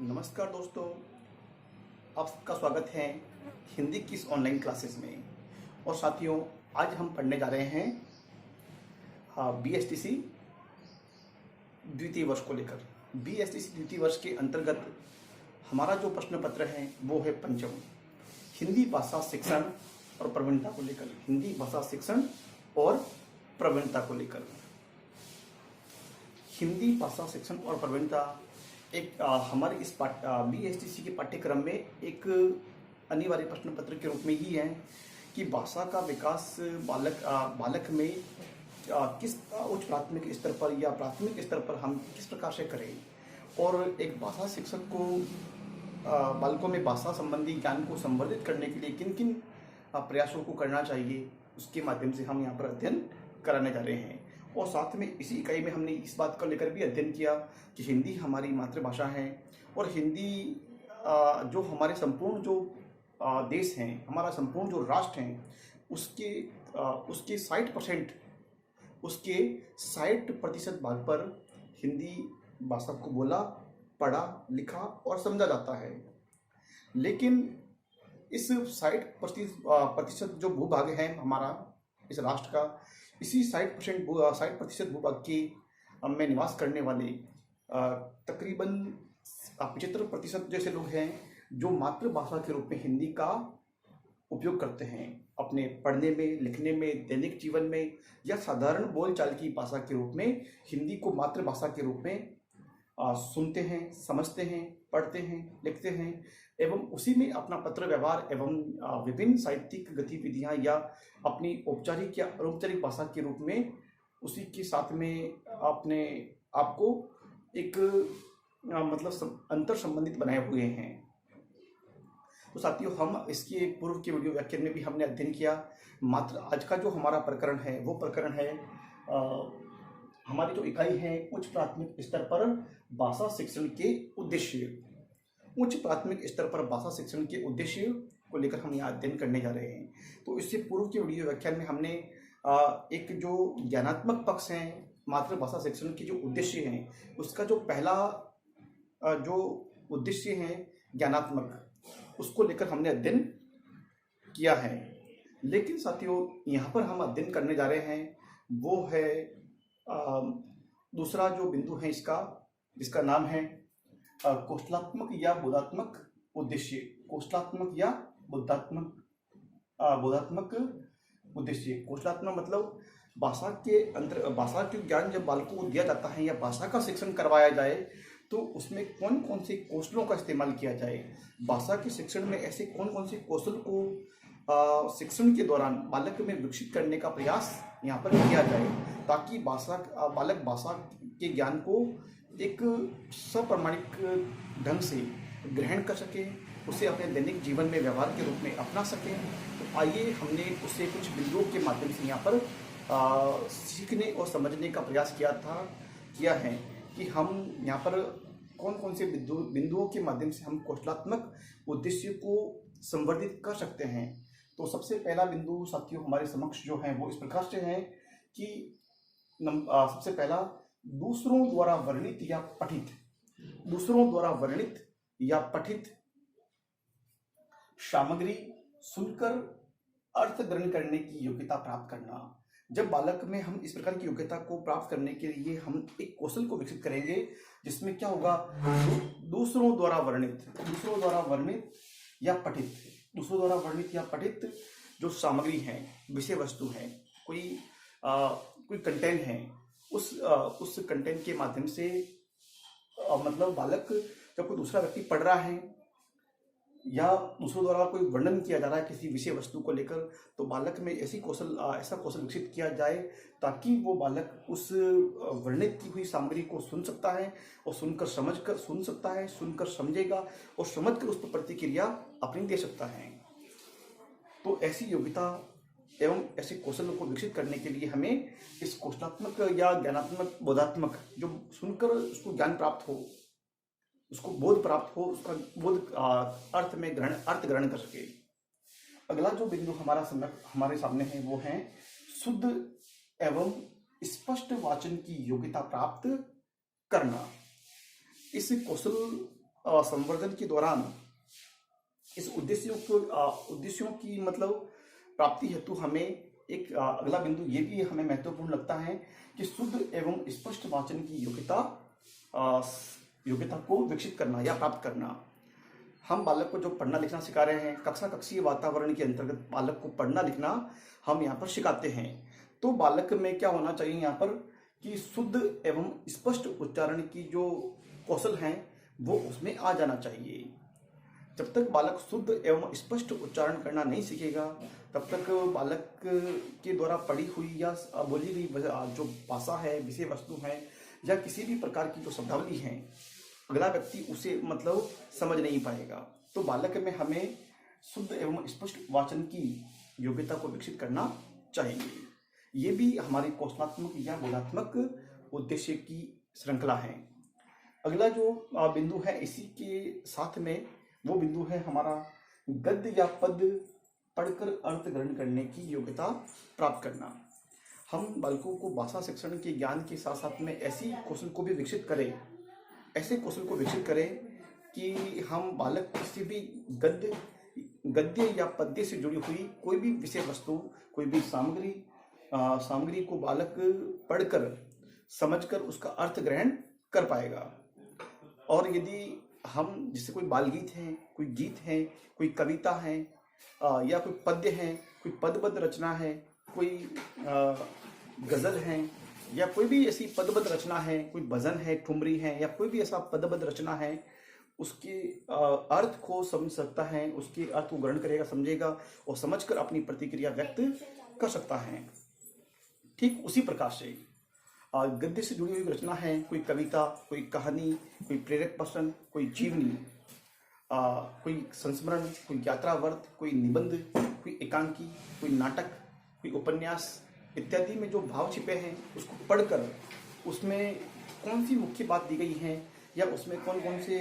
नमस्कार दोस्तों, आप सबका स्वागत है हिंदी की इस ऑनलाइन क्लासेस में। और साथियों, आज हम पढ़ने जा रहे हैं बीएसटीसी द्वितीय वर्ष को लेकर। बीएसटीसी द्वितीय वर्ष के अंतर्गत हमारा जो प्रश्न पत्र है वो है पंचम, हिंदी भाषा शिक्षण और प्रवीणता को लेकर। हिंदी भाषा शिक्षण और प्रवीणता को लेकर। हिंदी भाषा शिक्षण और प्रवीणता एक हमारे इस बीएसटीसी के पाठ्यक्रम में एक अनिवार्य प्रश्न पत्र के रूप में ही है कि भाषा का विकास बालक में किस उच्च प्राथमिक स्तर पर या प्राथमिक स्तर पर हम किस प्रकार से करें, और एक भाषा शिक्षक को बालकों में भाषा संबंधी ज्ञान को संवर्धित करने के लिए किन किन प्रयासों को करना चाहिए, उसके माध्यम से हम यहाँ पर अध्ययन कराने जा रहे हैं। और साथ में इसी इकाई में हमने इस बात को लेकर भी अध्ययन किया कि हिंदी हमारी मातृभाषा है और हिंदी जो हमारे संपूर्ण जो देश हैं, हमारा संपूर्ण जो राष्ट्र हैं, उसके 60% भाग पर हिंदी भाषा को बोला, पढ़ा, लिखा और समझा जाता है। लेकिन इस 60% जो भूभाग है हमारा इस राष्ट्र का, इसी 60% भूभाग के में निवास करने वाले तकरीबन 75% जैसे लोग हैं जो मातृभाषा के रूप में हिंदी का उपयोग करते हैं अपने पढ़ने में, लिखने में, दैनिक जीवन में, या साधारण बोलचाल की भाषा के रूप में हिंदी को मातृभाषा के रूप में सुनते हैं, समझते हैं, पढ़ते हैं, लिखते हैं एवं उसी में अपना पत्र व्यवहार एवं विभिन्न साहित्यिक गतिविधियां या अपनी औपचारिक या अनौपचारिक भाषा के रूप में उसी के साथ में अपने आप को एक मतलब अंतर संबंधित बनाए हुए हैं। तो साथियों, हम इसके पूर्व के वीडियो व्याख्यान में भी हमने अध्ययन किया। आज का जो हमारा प्रकरण है वो प्रकरण है हमारी जो इकाई है उच्च प्राथमिक स्तर पर भाषा शिक्षण के उद्देश्य। उच्च प्राथमिक स्तर पर भाषा शिक्षण के उद्देश्य को लेकर हम यहाँ अध्ययन करने जा रहे हैं। तो इससे पूर्व के वीडियो व्याख्यान में हमने एक जो ज्ञानात्मक पक्ष है मातृभाषा शिक्षण के जो उद्देश्य हैं, उसका जो पहला जो उद्देश्य है ज्ञानात्मक, उसको लेकर हमने अध्ययन किया है। लेकिन साथियों, यहाँ पर हम अध्ययन करने जा रहे हैं वो है दूसरा जो बिंदु है इसका, जिसका नाम है कौशलात्मक या बोधात्मक उद्देश्य। कौशलात्मक या बोधात्मक उद्देश्य। कौशलात्मक मतलब भाषा के ज्ञान जब बालकों को दिया जाता है या भाषा का शिक्षण करवाया जाए तो उसमें कौन कौन से कौशलों का इस्तेमाल किया जाए। भाषा के शिक्षण में ऐसे कौन कौन से कौशल को शिक्षण के दौरान बालक में विकसित करने का प्रयास यहाँ पर किया जाए, ताकि बालक भाषा के ज्ञान को एक सप्रमाणिक ढंग से ग्रहण कर सके, उसे अपने दैनिक जीवन में व्यवहार के रूप में अपना सके। तो आइए हमने उससे कुछ बिंदुओं के माध्यम से यहाँ पर सीखने और समझने का प्रयास किया है कि हम यहाँ पर कौन कौन से बिंदुओं के माध्यम से हम कौशलात्मक उद्देश्य को संवर्धित कर सकते हैं। तो सबसे पहला बिंदु साथियों हमारे समक्ष जो है वो इस प्रकार से है कि सबसे पहला, दूसरों द्वारा वर्णित या पठित सामग्री सुनकर अर्थ ग्रहण करने की योग्यता प्राप्त करना। जब बालक में हम इस प्रकार की योग्यता को प्राप्त करने के लिए हम एक कौशल को विकसित करेंगे जिसमें क्या होगा, दूसरों द्वारा वर्णित या पठित जो सामग्री है, विषय वस्तु है, कोई कंटेंट है, उस कंटेंट के माध्यम से मतलब बालक जब कोई दूसरा व्यक्ति पढ़ रहा है या दूसरों द्वारा कोई वर्णन किया जा रहा है किसी विषय वस्तु को लेकर, तो बालक में ऐसा कौशल विकसित किया जाए ताकि वो बालक उस वर्णित की हुई सामग्री को सुन सकता है और सुनकर समझेगा और समझकर उस पर प्रतिक्रिया अपनी दे सकता है। तो ऐसी योग्यता एवं ऐसे कौशल को विकसित करने के लिए हमें इस कौशलात्मक या ज्ञानात्मक बोधात्मक, जो सुनकर उसको ज्ञान प्राप्त हो, उसको बोध प्राप्त हो, उसका बोध अर्थ ग्रहण कर सके। अगला जो बिंदु हमारे सामने है वो है शुद्ध एवं स्पष्ट वाचन की योग्यता प्राप्त करना। इस कौशल संवर्धन के दौरान इस उद्देश्यों की मतलब प्राप्ति हेतु हमें एक अगला बिंदु ये भी हमें महत्वपूर्ण लगता है कि शुद्ध एवं स्पष्ट वाचन की योग्यता को विकसित करना या प्राप्त करना। हम बालक को जो पढ़ना लिखना सिखा रहे हैं, कक्षा कक्षीय वातावरण के अंतर्गत बालक को पढ़ना लिखना हम यहाँ पर सिखाते हैं। तो बालक में क्या होना चाहिए यहाँ पर कि शुद्ध एवं स्पष्ट उच्चारण की जो कौशल हैं वो उसमें आ जाना चाहिए। जब तक बालक शुद्ध एवं स्पष्ट उच्चारण करना नहीं सीखेगा तब तक बालक के द्वारा पढ़ी हुई या बोली हुई जो भाषा है, विषय वस्तु है या किसी भी प्रकार की जो शब्दावली है, अगला व्यक्ति उसे मतलब समझ नहीं पाएगा। तो बालक में हमें शुद्ध एवं स्पष्ट वाचन की योग्यता को विकसित करना चाहिए। ये भी हमारी कौशलात्मक या बोधात्मक उद्देश्य की श्रृंखला है। अगला जो बिंदु है इसी के साथ में वो बिंदु है हमारा गद्य या पद पढ़कर अर्थ ग्रहण करने की योग्यता प्राप्त करना। हम बालकों को भाषा शिक्षण के ज्ञान के साथ साथ में ऐसे कौशल को भी विकसित करें कि हम बालक किसी भी गद्य या पद्य से जुड़ी हुई कोई भी विषय वस्तु, कोई भी सामग्री को बालक पढ़कर समझकर उसका अर्थ ग्रहण कर पाएगा। और यदि हम जैसे कोई बाल गीत है, कोई गीत है, कोई कविता है या कोई पद्य है, कोई पदबद्ध रचना है, कोई गज़ल है या कोई भी ऐसी पदबद्ध रचना है, कोई भजन है, ठुमरी है या कोई भी ऐसा पदबद्ध रचना है, उसके अर्थ को समझ सकता है, उसके अर्थ को ग्रहण करेगा, समझेगा और समझकर अपनी प्रतिक्रिया व्यक्त कर सकता है। ठीक उसी प्रकार से गद्य से जुड़ी हुई रचना है, कोई कविता, कोई कहानी, कोई प्रेरक प्रश्न, कोई जीवनी, कोई संस्मरण, कोई यात्रावर्त, कोई निबंध, कोई एकांकी, कोई नाटक, कोई उपन्यास इत्यादि में जो भाव छिपे हैं उसको पढ़कर उसमें कौन सी मुख्य बात दी गई है या उसमें कौन कौन से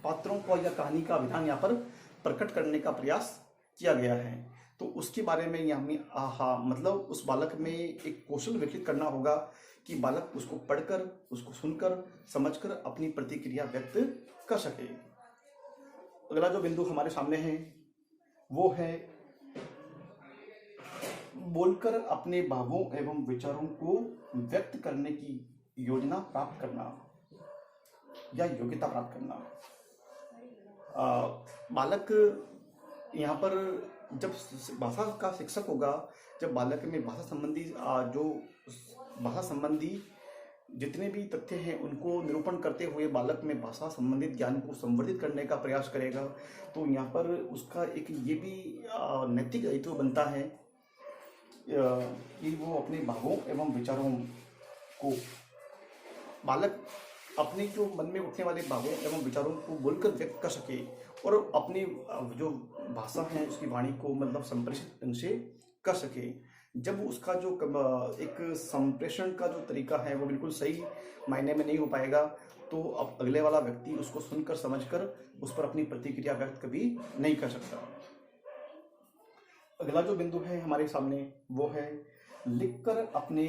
पात्रों को या कहानी का विधान यहाँ पर प्रकट करने का प्रयास किया गया है, तो उसके बारे में हमें मतलब उस बालक में एक कौशल विकसित करना होगा कि बालक उसको पढ़कर, उसको सुनकर, समझकर अपनी प्रतिक्रिया व्यक्त कर सके। अगला जो बिंदु हमारे सामने है वो है बोलकर अपने भावों एवं विचारों को व्यक्त करने की योजना प्राप्त करना या योग्यता प्राप्त करना। बालक यहाँ पर जब भाषा का शिक्षक होगा, जब बालक में भाषा संबंधी जितने भी तथ्य हैं उनको निरूपण करते हुए बालक में भाषा संबंधित ज्ञान को संवर्धित करने का प्रयास करेगा, तो यहाँ पर उसका एक ये भी नैतिक दायित्व बनता है कि वो अपने भावों एवं विचारों को बालक अपने जो मन में उठने वाले भावों एवं विचारों को बोलकर व्यक्त कर सके और अपनी जो भाषा है उसकी वाणी को मतलब संप्रेषित ढंग से कर सके। जब उसका जो एक संप्रेषण का जो तरीका है वो बिल्कुल सही मायने में नहीं हो पाएगा तो अब अगले वाला व्यक्ति उसको सुनकर समझकर उस पर अपनी प्रतिक्रिया व्यक्त कभी नहीं कर सकता। अगला जो बिंदु है हमारे सामने वो है लिखकर अपने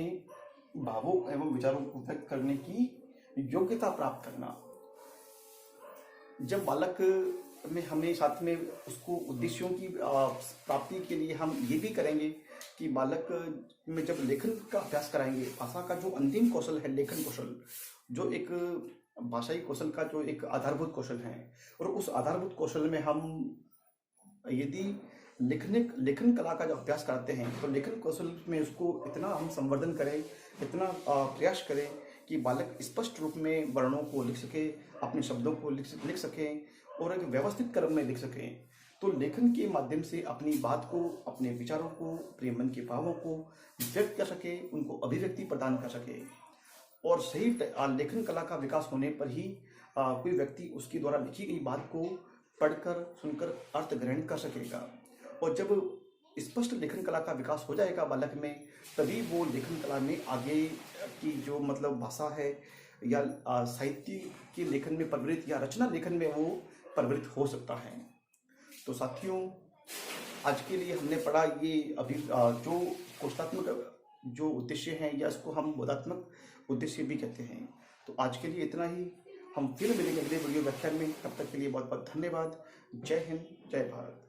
भावों एवं विचारों को व्यक्त करने की योग्यता प्राप्त करना। जब बालक में हमें साथ में उसको उद्देश्यों की प्राप्ति के लिए हम ये भी करेंगे कि बालक में जब लेखन का अभ्यास कराएंगे, भाषा का जो अंतिम कौशल है लेखन कौशल, जो एक भाषाई कौशल का जो एक आधारभूत कौशल है, और उस आधारभूत कौशल में हम यदि लेखन कला का जो अभ्यास कराते हैं तो लेखन कौशल में उसको इतना हम संवर्धन करें, इतना प्रयास करें कि बालक स्पष्ट रूप में वर्णों को लिख सके, अपने शब्दों को लिख सकें और एक व्यवस्थित क्रम में लिख सकें। तो लेखन के माध्यम से अपनी बात को, अपने विचारों को, अपने मन के भावों को व्यक्त कर सके, उनको अभिव्यक्ति प्रदान कर सके। और सही लेखन कला का विकास होने पर ही कोई व्यक्ति उसके द्वारा लिखी गई बात को पढ़कर, सुनकर अर्थ ग्रहण कर सकेगा। और जब स्पष्ट लेखन कला का विकास हो जाएगा बालक में, तभी वो लेखन कला में आगे की जो मतलब भाषा है या साहित्य के लेखन में प्रवृत्त या रचना लेखन में वो प्रवृत्त हो सकता है। तो साथियों, आज के लिए हमने पढ़ा ये अभी जो कौशलात्मक जो उद्देश्य हैं या इसको हम बोधात्मक उद्देश्य भी कहते हैं। तो आज के लिए इतना ही। हम फिर मिलेंगे अगले वीडियो व्याख्यान में। तब तक के लिए बहुत बहुत धन्यवाद। जय हिंद, जय भारत।